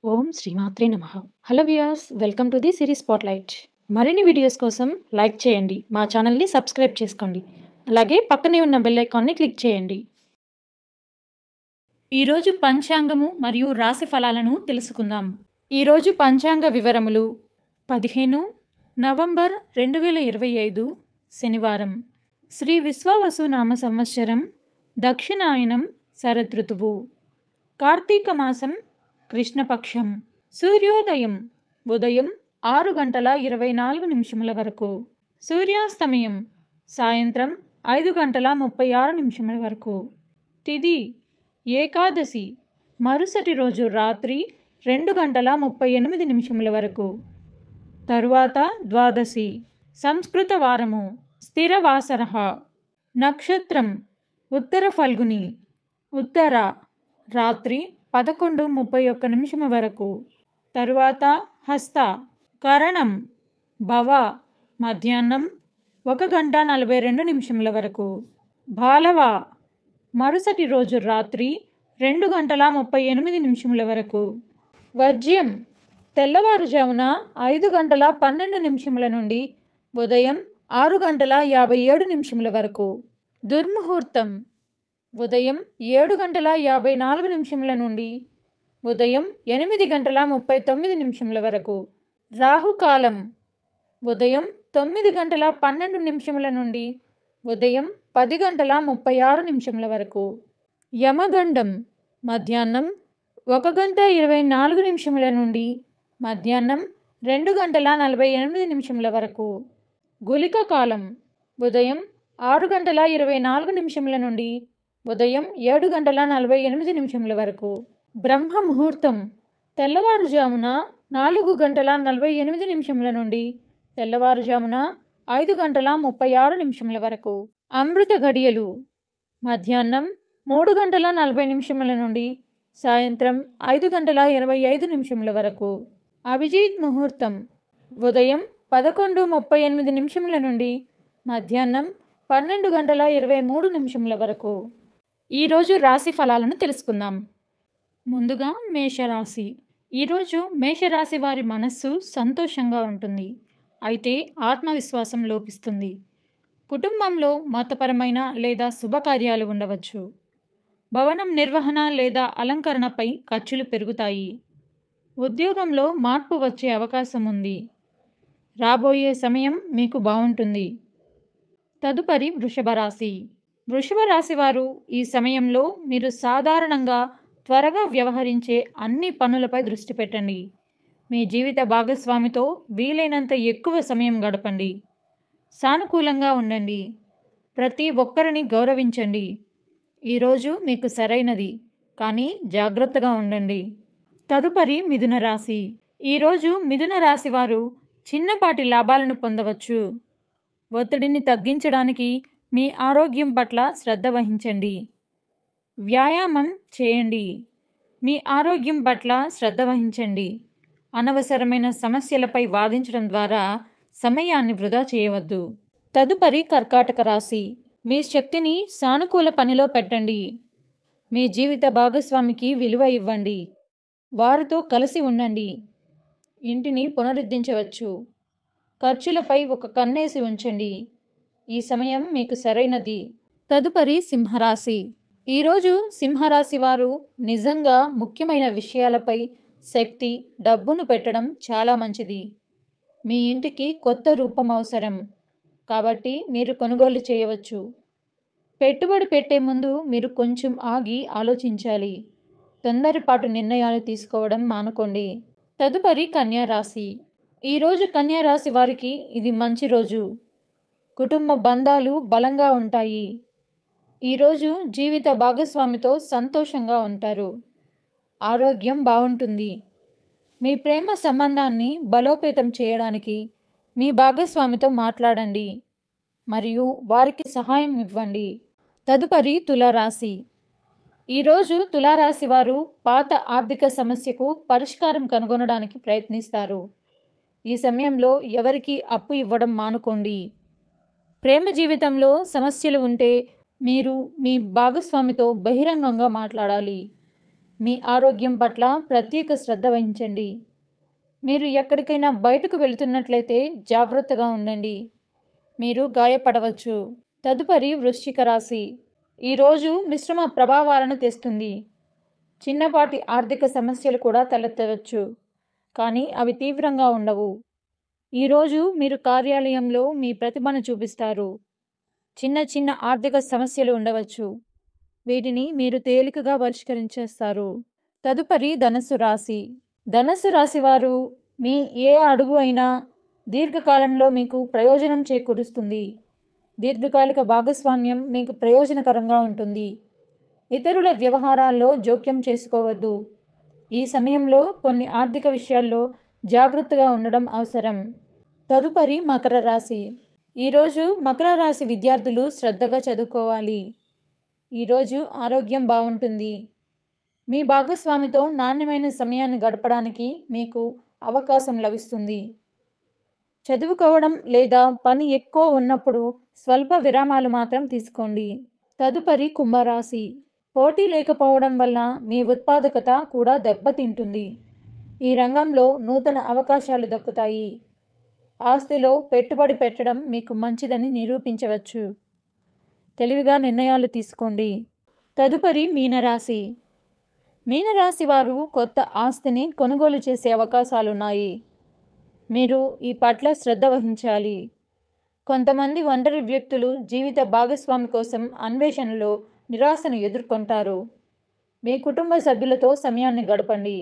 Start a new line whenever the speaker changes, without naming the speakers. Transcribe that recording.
ఓం శ్రీమాత్రే నమః. Hello viewers, welcome to the series spotlight. మరిన్ని వీడియోస్ కోసం లైక్ చేయండి. మా ఛానల్‌ని సబ్స్క్రైబ్ చేసుకోండి. అలాగే పక్కనే ఉన్న బెల్ ఐకాన్‌ని క్లిక్ చేయండి. ఈరోజు పంచాంగము మరియు రాశి ఫలాలను తెలుసుకుందాం. ఈరోజు పంచాంగ వివరములు 15 నవంబర్ 2025 శనివారం. శ్రీ విశ్వావసు నామ సంవత్సరం దక్షిణాయనం శరదృతువు. కార్తీక మాసం కృష్ణపక్షం. సూర్యోదయం ఉదయం 6:24 వరకు. సూర్యాస్తమయం సాయంత్రం 5:36 వరకు. తిథి ఏకాదశి మరుసటి రోజు రాత్రి 2:38 వరకు. తరువాత ద్వాదశి. సంస్కృత వారము స్థిరవాసరః. నక్షత్రం ఉత్తర ఫల్గుని. ఉత్తర రాత్రి 11:31 వరకు. తరువాత హస్త. కరణం భవ మధ్యాహ్నం 1:42 వరకు. బాలవ మరుసటి రోజు రాత్రి 2:38 వరకు. వర్జ్యం తెల్లవారుజామున 5:12 నుండి ఉదయం 6:57 వరకు. దుర్ముహూర్తం ఉదయం 7:54 నుండి ఉదయం 8:39 వరకు. రాహుకాలం ఉదయం 9:12 నుండి ఉదయం 10:36 వరకు. యమగండం మధ్యాహ్నం 1:24 నుండి మధ్యాహ్నం 2:48 వరకు. గుళిక కాలం ఉదయం 6:24 నుండి ఉదయం 7:48 వరకు. బ్రహ్మ ముహూర్తం తెల్లవారుజామున 4:48 నుండి తెల్లవారుజామున 5:36 వరకు. అమృత గడియలు మధ్యాహ్నం 3:40 నుండి సాయంత్రం 5:25 వరకు. అభిజిత్ ముహూర్తం ఉదయం 11:38 నుండి మధ్యాహ్నం 12:23 వరకు. ఈరోజు రాశి ఫలాలను తెలుసుకుందాం. ముందుగా మేషరాశి. ఈరోజు మేషరాశి వారి మనస్సు సంతోషంగా ఉంటుంది, అయితే ఆత్మవిశ్వాసం లోపిస్తుంది. కుటుంబంలో మతపరమైన లేదా శుభకార్యాలు ఉండవచ్చు. భవనం నిర్వహణ లేదా అలంకరణపై ఖర్చులు పెరుగుతాయి. ఉద్యోగంలో మార్పు వచ్చే అవకాశం ఉంది. రాబోయే సమయం మీకు బాగుంటుంది. తదుపరి వృషభ రాశి. వృషభ రాశి వారు ఈ సమయంలో మీరు సాధారణంగా త్వరగా వ్యవహరించే అన్ని పనులపై దృష్టి పెట్టండి. మీ జీవిత భాగస్వామితో వీలైనంత ఎక్కువ సమయం గడపండి. సానుకూలంగా ఉండండి. ప్రతి ఒక్కరిని గౌరవించండి. ఈరోజు మీకు సరైనది, కానీ జాగ్రత్తగా ఉండండి. తదుపరి మిథున రాశి. ఈరోజు మిథున రాశి వారు చిన్నపాటి లాభాలను పొందవచ్చు. ఒత్తిడిని తగ్గించడానికి మీ ఆరోగ్యం పట్ల శ్రద్ధ వహించండి. వ్యాయామం చేయండి. మీ ఆరోగ్యం పట్ల శ్రద్ధ వహించండి. అనవసరమైన సమస్యలపై వాదించడం ద్వారా సమయాన్ని వృధా చేయవద్దు. తదుపరి కర్కాటక రాశి. మీ శక్తిని సానుకూల పనిలో పెట్టండి. మీ జీవిత భాగస్వామికి విలువ ఇవ్వండి. వారితో కలిసి ఉండండి. ఇంటిని పునరుద్ధరించవచ్చు. ఖర్చులపై ఒక కన్నేసి ఉంచండి. ఈ సమయం మీకు సరైనది. తదుపరి సింహరాశి. ఈరోజు సింహరాశి వారు నిజంగా ముఖ్యమైన విషయాలపై శక్తి, డబ్బును పెట్టడం చాలా మంచిది. మీ ఇంటికి కొత్త రూపం అవసరం, కాబట్టి మీరు కొనుగోలు చేయవచ్చు. పెట్టుబడి పెట్టే ముందు మీరు కొంచెం ఆగి ఆలోచించాలి. తొందరపాటు నిర్ణయాలు తీసుకోవడం మానుకోండి. తదుపరి కన్యా రాశి. ఈరోజు కన్యా రాశి వారికి ఇది మంచి రోజు. కుటుంబ బంధాలు బలంగా ఉంటాయి. ఈరోజు జీవిత భాగస్వామితో సంతోషంగా ఉంటారు. ఆరోగ్యం బాగుంటుంది. మీ ప్రేమ సంబంధాన్ని బలోపేతం చేయడానికి మీ భాగస్వామితో మాట్లాడండి మరియు వారికి సహాయం ఇవ్వండి. తదుపరి తులారాశి. ఈరోజు తులారాశి వారు పాత ఆర్థిక సమస్యకు పరిష్కారం కనుగొనడానికి ప్రయత్నిస్తారు. ఈ సమయంలో ఎవరికి అప్పు ఇవ్వడం మానుకోండి. ప్రేమ జీవితంలో సమస్యలు ఉంటే మీరు మీ భాగస్వామితో బహిరంగంగా మాట్లాడాలి. మీ ఆరోగ్యం పట్ల ప్రత్యేక శ్రద్ధ వహించండి. మీరు ఎక్కడికైనా బయటకు వెళుతున్నట్లయితే జాగ్రత్తగా ఉండండి. మీరు గాయపడవచ్చు. తదుపరి వృశ్చిక రాశి. ఈరోజు మిశ్రమ ప్రభావాలను తెస్తుంది. చిన్నపాటి ఆర్థిక సమస్యలు కూడా తలెత్తవచ్చు, కానీ అవి తీవ్రంగా ఉండవు. ఈరోజు మీరు కార్యాలయంలో మీ ప్రతిభను చూపిస్తారు. చిన్న చిన్న ఆర్థిక సమస్యలు ఉండవచ్చు, వీటిని మీరు తేలికగా పరిష్కరించేస్తారు. తదుపరి ధనుస్సు రాశి. ధనుస్సు రాశి వారు మీ ఏ అడుగు అయినా దీర్ఘకాలంలో మీకు ప్రయోజనం చేకూరుస్తుంది. దీర్ఘకాలిక భాగస్వామ్యం మీకు ప్రయోజనకరంగా ఉంటుంది. ఇతరుల వ్యవహారాల్లో జోక్యం చేసుకోవద్దు. ఈ సమయంలో కొన్ని ఆర్థిక విషయాల్లో జాగ్రత్తగా ఉండడం అవసరం. తదుపరి మకర రాశి. ఈరోజు మకర రాశి విద్యార్థులు శ్రద్ధగా చదువుకోవాలి. ఈరోజు ఆరోగ్యం బాగుంటుంది. మీ భాగస్వామితో నాణ్యమైన సమయాన్ని గడపడానికి మీకు అవకాశం లభిస్తుంది. చదువుకోవడం లేదా పని ఎక్కువ ఉన్నప్పుడు స్వల్ప విరామాలు మాత్రం తీసుకోండి. తదుపరి కుంభరాశి. పోటీ లేకపోవడం వల్ల మీ ఉత్పాదకత కూడా దెబ్బతింటుంది. ఈ రంగంలో నూతన అవకాశాలు దక్కుతాయి. ఆస్తిలో పెట్టుబడి పెట్టడం మీకు మంచిదని నిరూపించవచ్చు. తెలివిగా నిర్ణయాలు తీసుకోండి. తదుపరి మీనరాశి. మీనరాశి వారు కొత్త ఆస్తిని కొనుగోలు చేసే అవకాశాలున్నాయి. మీరు ఈ పట్ల శ్రద్ధ వహించాలి. కొంతమంది ఒంటరి వ్యక్తులు జీవిత భాగస్వామి కోసం అన్వేషణలో నిరాశను ఎదుర్కొంటారు. మీ కుటుంబ సభ్యులతో సమయాన్ని గడపండి.